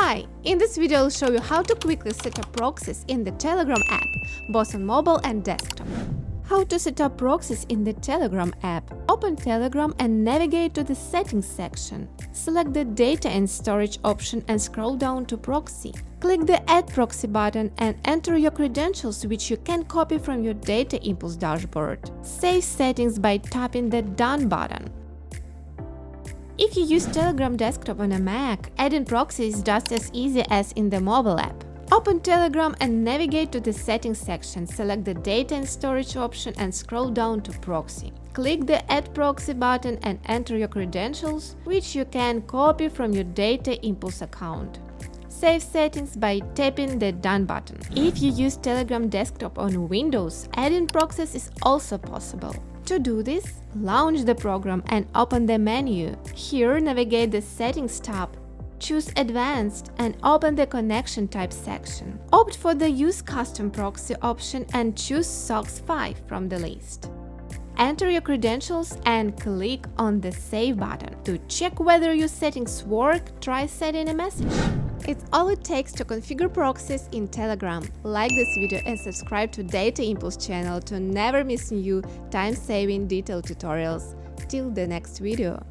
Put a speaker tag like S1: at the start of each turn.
S1: Hi! In this video I'll show you how to quickly set up proxies in the Telegram app, both on mobile and desktop. How to set up proxies in the Telegram app. Open Telegram and navigate to the Settings section. Select the Data and Storage option and scroll down to Proxy. Click the Add Proxy button and enter your credentials, which you can copy from your DataImpulse dashboard. Save settings by tapping the Done button. If you use Telegram desktop on a Mac, adding proxies is just as easy as in the mobile app. Open Telegram and navigate to the Settings section, select the Data and Storage option and scroll down to Proxy. Click the Add Proxy button and enter your credentials, which you can copy from your DataImpulse account. Save settings by tapping the Done button. If you use Telegram desktop on Windows, adding proxies is also possible. To do this, launch the program and open the menu. Here, navigate the Settings tab, choose Advanced and open the Connection Type section. Opt for the Use Custom Proxy option and choose SOCKS 5 from the list. Enter your credentials and click on the Save button. To check whether your settings work, try sending a message. It's all it takes to configure proxies in Telegram. Like this video and subscribe to DataImpulse channel to never miss new time-saving detailed tutorials. Till the next video.